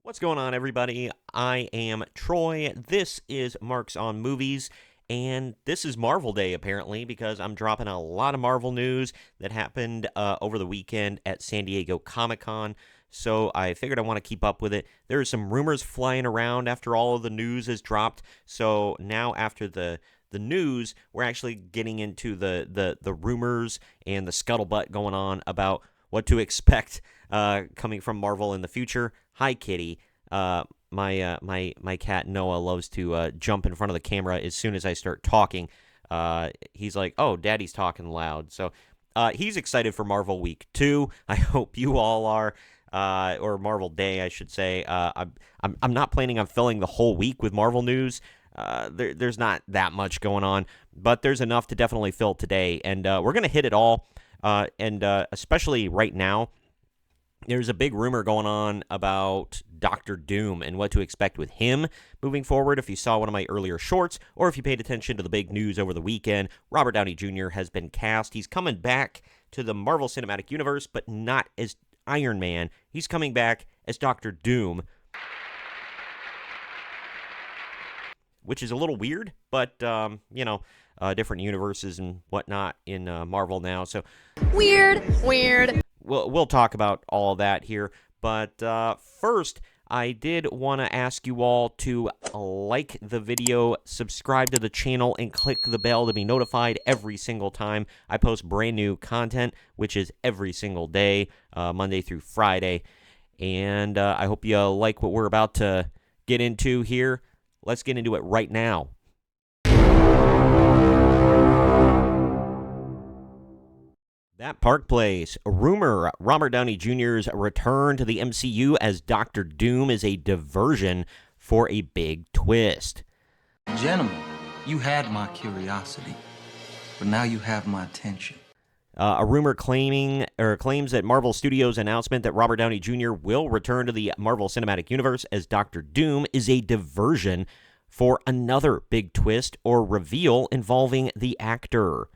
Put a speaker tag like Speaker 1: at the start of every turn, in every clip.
Speaker 1: What's going on, everybody? I am Troy. This is Marks on Movies, and this is Marvel Day, apparently, because I'm dropping a lot of Marvel news that happened over the weekend at San Diego Comic-Con, so I figured I want to keep up with it. There are some rumors flying around after all of the news is dropped, so now after the news, we're actually getting into the rumors and the scuttlebutt going on about what to expect coming from Marvel in the future. Hi, Kitty. My cat Noah loves to jump in front of the camera as soon as I start talking. He's like, "Oh, Daddy's talking loud." So he's excited for Marvel Week 2. I hope you all are, or Marvel Day, I should say. I'm not planning on filling the whole week with Marvel news. There's not that much going on, but there's enough to definitely fill today, and we're gonna hit it all. And especially right now, there's a big rumor going on about Doctor Doom and what to expect with him moving forward. If you saw one of my earlier shorts, or if you paid attention to the big news over the weekend, Robert Downey Jr. has been cast. He's coming back to the Marvel Cinematic Universe, but not as Iron Man. He's coming back as Doctor Doom, which is a little weird, but, different universes and whatnot in Marvel now, so
Speaker 2: Weird.
Speaker 1: We'll talk about all that here, but first, I did want to ask you all to like the video, subscribe to the channel, and click the bell to be notified every single time I post brand new content, which is every single day, Monday through Friday, and I hope you like what we're about to get into here. Let's get into it right now. That Park Place. Rumor Robert Downey Jr.'s return to the MCU as Doctor Doom is a diversion for a big twist.
Speaker 3: Gentlemen, you had my curiosity, but now you have my attention.
Speaker 1: A rumor claims that Marvel Studios' announcement that Robert Downey Jr. will return to the Marvel Cinematic Universe as Doctor Doom is a diversion for another big twist or reveal involving the actor.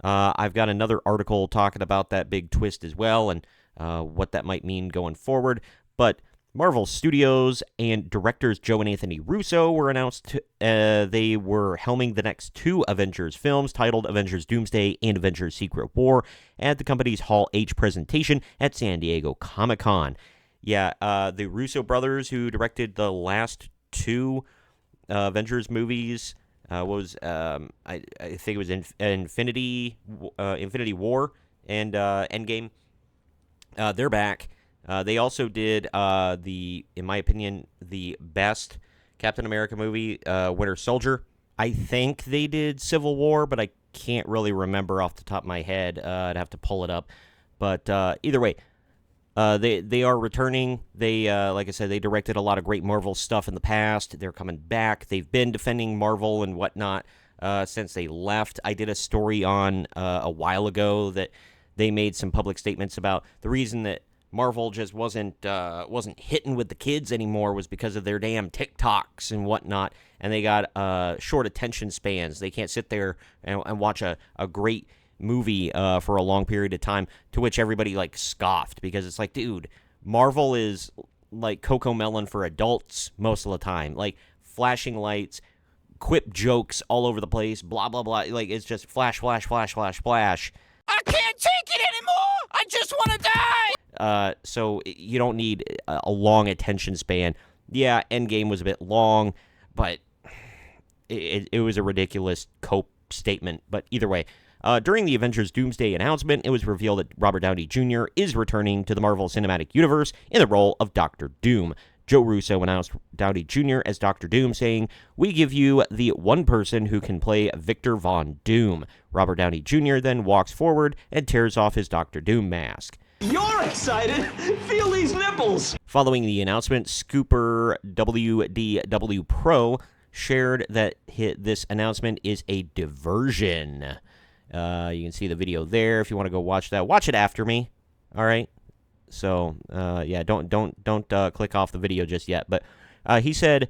Speaker 1: I've got another article talking about that big twist as well and what that might mean going forward. But Marvel Studios and directors Joe and Anthony Russo were announced they were helming the next two Avengers films titled Avengers Doomsday and Avengers Secret War at the company's Hall H presentation at San Diego Comic-Con. Yeah, the Russo brothers who directed the last two Avengers movies, I think it was Infinity War and Endgame. They're back. They also did in my opinion, the best Captain America movie, Winter Soldier. I think they did Civil War, but I can't really remember off the top of my head. I'd have to pull it up. But either way, they are returning. They, like I said, they directed a lot of great Marvel stuff in the past. They're coming back. They've been defending Marvel and whatnot since they left. I did a story on a while ago that they made some public statements about the reason that Marvel just wasn't hitting with the kids anymore was because of their damn TikToks and whatnot, and they got short attention spans. They can't sit there and watch a great movie for a long period of time, to which everybody like scoffed, because it's like, dude, Marvel is like Coco Melon for adults most of the time, like flashing lights, quip jokes all over the place, blah blah blah, like it's just flash flash flash flash flash.
Speaker 2: I can't take it anymore. I just want to die.
Speaker 1: So you don't need a long attention span. Yeah, Endgame was a bit long, but it was a ridiculous cope statement. But either way, during the Avengers Doomsday announcement, it was revealed that Robert Downey Jr. is returning to the Marvel Cinematic Universe in the role of Doctor Doom. Joe Russo announced Downey Jr. as Doctor Doom, saying, "We give you the one person who can play Victor Von Doom." Robert Downey Jr. then walks forward and tears off his Doctor Doom mask.
Speaker 4: You're excited! Feel these nipples!
Speaker 1: Following the announcement, Scooper WDW Pro shared that this announcement is a diversion. You can see the video there if you want to go watch that. Watch it after me, all right? So, yeah, don't click off the video just yet. But he said,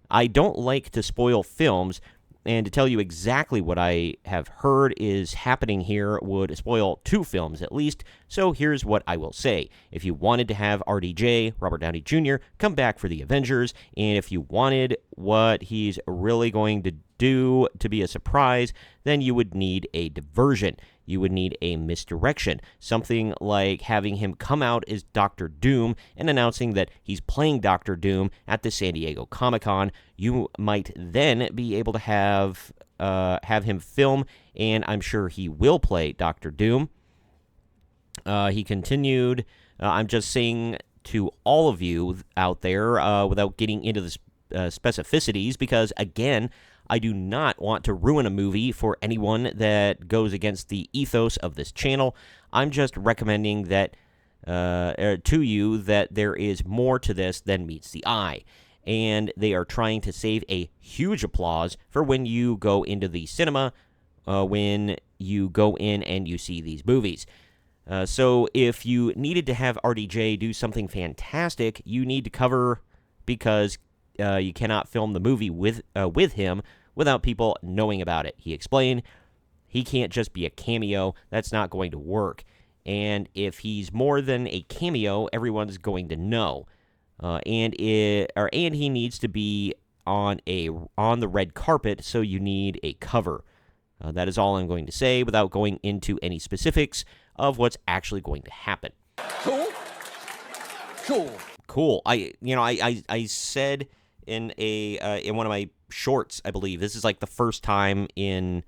Speaker 1: "I don't like to spoil films, And to tell you exactly what I have heard is happening here would spoil 2 films at least, so here's what I will say. If you wanted to have RDJ, Robert Downey Jr., come back for the Avengers, and if you wanted what he's really going to do to be a surprise, then you would need a diversion. You would need a misdirection. Something like having him come out as Doctor Doom and announcing that he's playing Doctor Doom at the San Diego Comic-Con. You might then be able to have him film, and I'm sure he will play Doctor Doom. He continued, I'm just saying to all of you out there, without getting into the specificities, because, again, I do not want to ruin a movie for anyone that goes against the ethos of this channel. I'm just recommending that to you that there is more to this than meets the eye. And they are trying to save a huge applause for when you go into the cinema, when you go in and you see these movies. So if you needed to have RDJ do something fantastic, you need to cover, because you cannot film the movie with him without people knowing about it. He explained he can't just be a cameo. That's not going to work. And if he's more than a cameo, everyone's going to know. And he needs to be on the red carpet, so you need a cover. That is all I'm going to say without going into any specifics of what's actually going to happen. Cool. I said in one of my shorts, I believe, this is like the first time in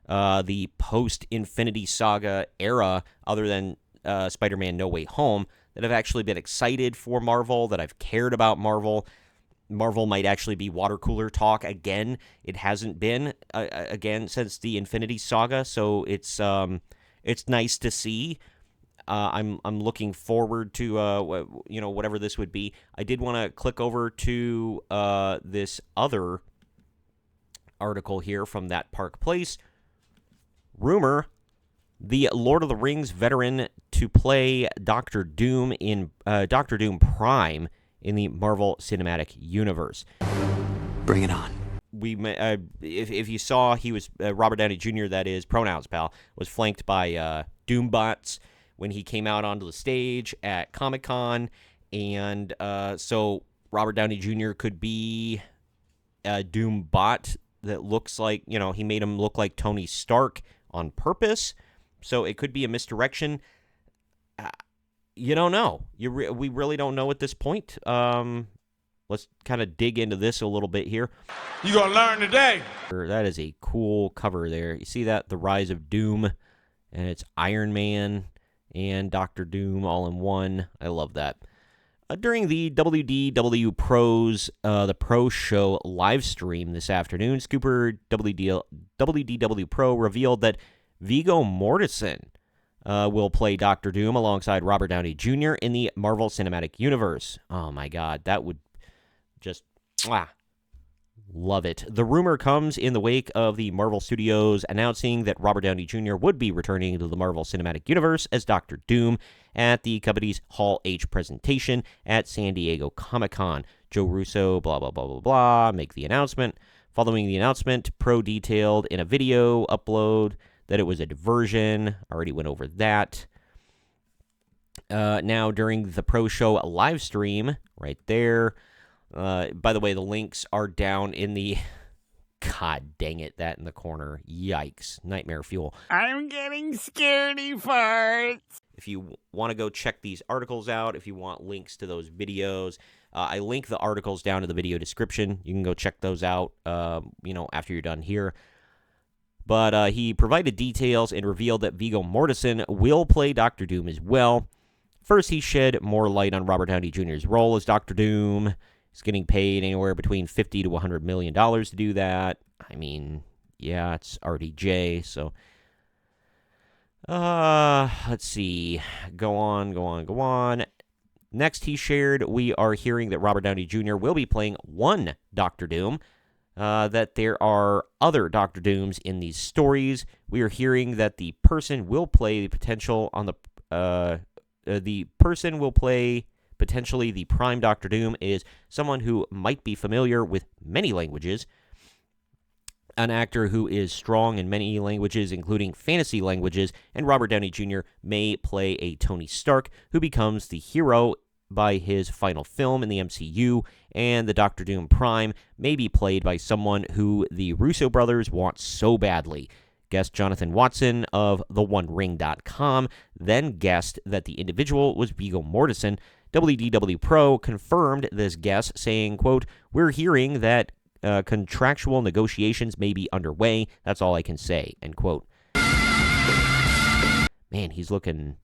Speaker 1: the post-Infinity Saga era, other than Spider-Man No Way Home, that I've actually been excited for Marvel, that I've cared about Marvel. Marvel might actually be water cooler talk again. It hasn't been again since the Infinity Saga, so it's nice to see. I'm looking forward to whatever this would be. I did want to click over to this other article here from That Park Place. Rumor: the Lord of the Rings veteran to play Doctor Doom in Doctor Doom Prime in the Marvel Cinematic Universe.
Speaker 5: Bring it on.
Speaker 1: If you saw, he was Robert Downey Jr., that is, pronouns, pal, was flanked by Doombots when he came out onto the stage at Comic-Con, and so Robert Downey Jr. could be a Doombot that looks like, he made him look like Tony Stark on purpose, so it could be a misdirection. You don't know. We really don't know at this point. Let's kind of dig into this a little bit here.
Speaker 2: You gonna learn today.
Speaker 1: That is a cool cover there. You see that? The Rise of Doom, and it's Iron Man and Doctor Doom all in one. I love that. During the WDW Pros, the Pro Show live stream this afternoon, Scooper WDW Pro revealed that Viggo Mortensen will play Doctor Doom alongside Robert Downey Jr. in the Marvel Cinematic Universe. Oh my God, that would just love it. The rumor comes in the wake of the Marvel Studios announcing that Robert Downey Jr. would be returning to the Marvel Cinematic Universe as Doctor Doom at the company's Hall H presentation at San Diego Comic-Con. Joe Russo, blah, blah, blah, blah, blah, make the announcement. Following the announcement, Pro detailed in a video upload that it was a diversion. Already went over that. Now, during the Pro Show live stream, right there, by the way, the links are down in the... God dang it, that in the corner. Yikes. Nightmare fuel.
Speaker 2: I'm getting scaredy farts.
Speaker 1: If you want to go check these articles out, if you want links to those videos, I link the articles down in the video description. You can go check those out, after you're done here. But he provided details and revealed that Viggo Mortensen will play Doctor Doom as well. First, he shed more light on Robert Downey Jr.'s role as Doctor Doom. He's getting paid anywhere between $50 to $100 million to do that. I mean, yeah, it's RDJ, so... let's see. Go on. Next, he shared, we are hearing that Robert Downey Jr. will be playing one Doctor Doom, that there are other Doctor Dooms in these stories. We are hearing that the person will play potentially the Prime Doctor Doom is someone who might be familiar with many languages. an actor who is strong in many languages, including fantasy languages, and Robert Downey Jr. may play a Tony Stark who becomes the hero by his final film in the MCU, and the Doctor Doom Prime may be played by someone who the Russo brothers want so badly. Guest Jonathan Watson of TheOneRing.com then guessed that the individual was Viggo Mortensen. WDW Pro confirmed this guess, saying, quote, "We're hearing that contractual negotiations may be underway. That's all I can say," end quote. Man, he's looking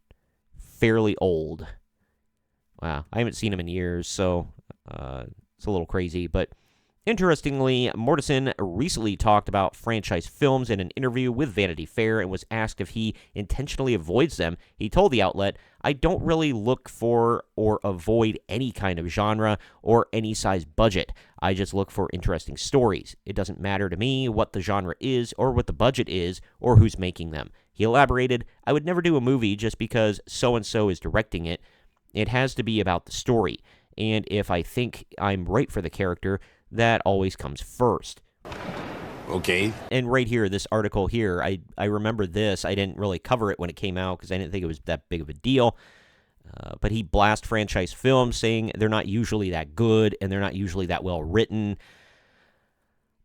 Speaker 1: fairly old. Wow, I haven't seen him in years, so it's a little crazy. But interestingly, Mortensen recently talked about franchise films in an interview with Vanity Fair and was asked if he intentionally avoids them. He told the outlet, "I don't really look for or avoid any kind of genre or any size budget. I just look for interesting stories. It doesn't matter to me what the genre is or what the budget is or who's making them." He elaborated, "I would never do a movie just because so-and-so is directing it. It has to be about the story. And if I think I'm right for the character, that always comes first."
Speaker 5: Okay.
Speaker 1: And right here, this article here, I remember this. I didn't really cover it when it came out because I didn't think it was that big of a deal. But he blast franchise films, saying they're not usually that good and they're not usually that well written.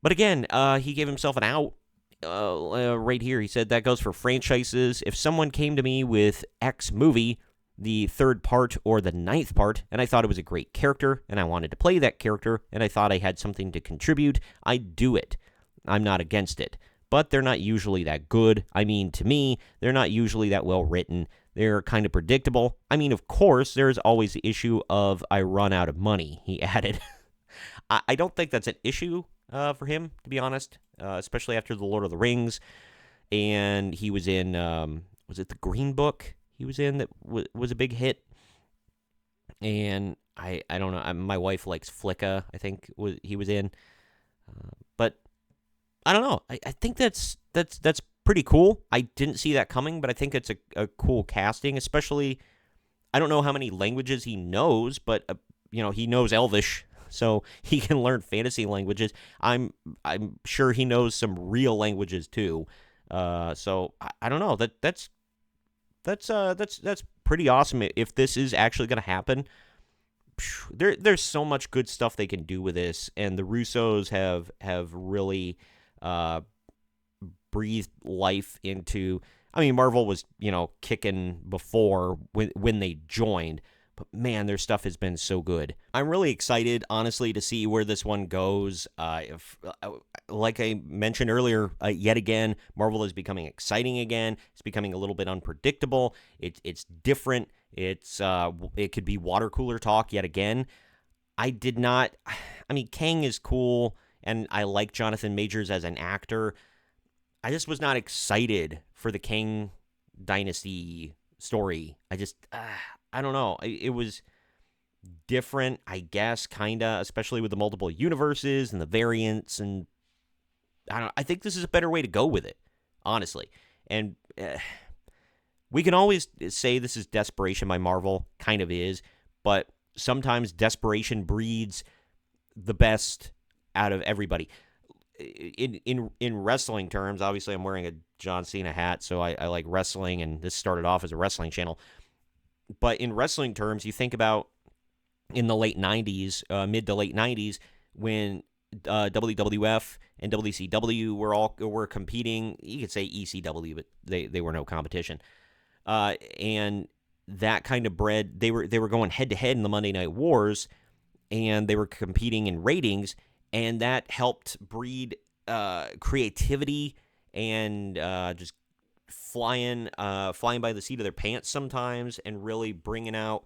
Speaker 1: But again, he gave himself an out. Right here, he said that goes for franchises. If someone came to me with X movie, the third part or the ninth part, and I thought it was a great character, and I wanted to play that character, and I thought I had something to contribute, I'd do it. I'm not against it. But they're not usually that good. I mean, to me, they're not usually that well written. They're kind of predictable. I mean, of course, there's always the issue of I run out of money, he added. I don't think that's an issue for him, to be honest, especially after The Lord of the Rings. And he was in, was it The Green Book? He was in that was a big hit, and I don't know. My wife likes Flicka. I think he was in, but I don't know. I think that's pretty cool. I didn't see that coming, but I think it's a cool casting. Especially, I don't know how many languages he knows, but he knows Elvish, so he can learn fantasy languages. I'm sure he knows some real languages too. So I don't know. That's pretty awesome. If this is actually going to happen, there's so much good stuff they can do with this, and the Russos have really breathed life into. I mean, Marvel was kicking before when they joined, but man, their stuff has been so good. I'm really excited, honestly, to see where this one goes. Like I mentioned earlier, yet again, Marvel is becoming exciting again. It's becoming a little bit unpredictable. It's different. It could be water cooler talk yet again. I mean, Kang is cool, and I like Jonathan Majors as an actor. I just was not excited for the Kang Dynasty story. I don't know. It was different, I guess, kinda, especially with the multiple universes and the variants, and I don't know. I think this is a better way to go with it, honestly. And we can always say this is desperation by Marvel, kind of is, but sometimes desperation breeds the best out of everybody. In wrestling terms, obviously I'm wearing a John Cena hat, so I like wrestling, and this started off as a wrestling channel. But in wrestling terms, you think about in the late 90s, mid to late 90s, when WWF and WCW were competing. You could say ECW, but they were no competition. And that kind of bred, they were going head to head in the Monday Night Wars, and they were competing in ratings, and that helped breed creativity and just flying by the seat of their pants sometimes, and really bringing out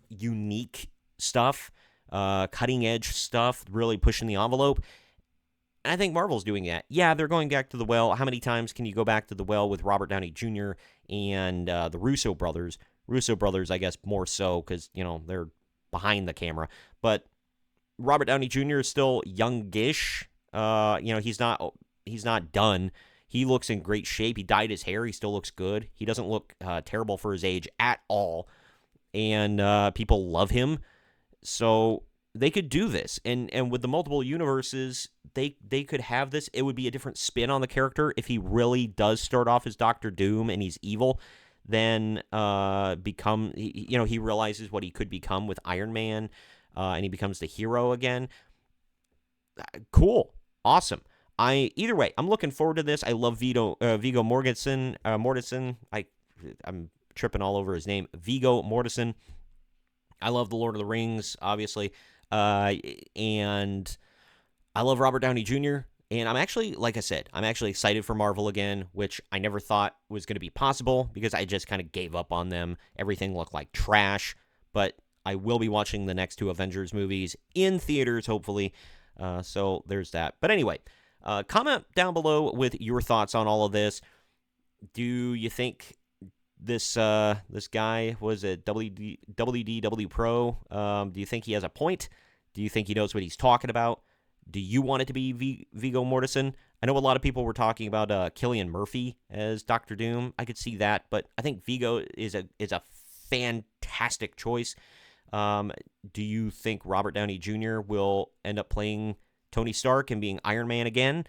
Speaker 1: unique stuff, cutting edge stuff, really pushing the envelope. And I think Marvel's doing that. Yeah, they're going back to the well. How many times can you go back to the well with Robert Downey Jr. and the Russo brothers? Russo brothers, I guess, more so because, they're behind the camera. But Robert Downey Jr. is still youngish. He's not done. He looks in great shape. He dyed his hair. He still looks good. He doesn't look terrible for his age at all. And people love him. So they could do this, and with the multiple universes, they could have this. It would be a different spin on the character if he really does start off as Doctor Doom and he's evil, then he realizes what he could become with Iron Man, and he becomes the hero again. Cool, awesome. Either way, I'm looking forward to this. I love Viggo Mortensen. I'm tripping all over his name. Viggo Mortensen. I love the Lord of the Rings, obviously. And I love Robert Downey Jr. And I'm actually, like I said, I'm actually excited for Marvel again, which I never thought was going to be possible because I just kind of gave up on them. Everything looked like trash. But I will be watching the next 2 Avengers movies in theaters, hopefully. So there's that. But anyway, comment down below with your thoughts on all of this. Do you think this guy was a WDW Pro? Do you think he has a point? Do you think he knows what he's talking about? Do you want it to be Viggo Mortensen? I know a lot of people were talking about Cillian Murphy as Doctor Doom. I could see that, but I think Viggo is a fantastic choice. Do you think Robert Downey Jr. will end up playing Tony Stark and being Iron Man again?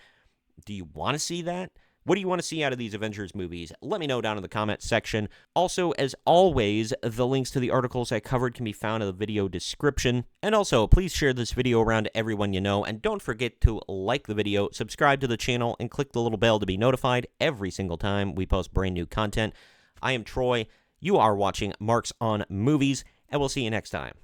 Speaker 1: Do you want to see that? What do you want to see out of these Avengers movies? Let me know down in the comment section. Also, as always, the links to the articles I covered can be found in the video description. And also, please share this video around to everyone you know. And don't forget to like the video, subscribe to the channel, and click the little bell to be notified every single time we post brand new content. I am Troy. You are watching Marks on Movies, and we'll see you next time.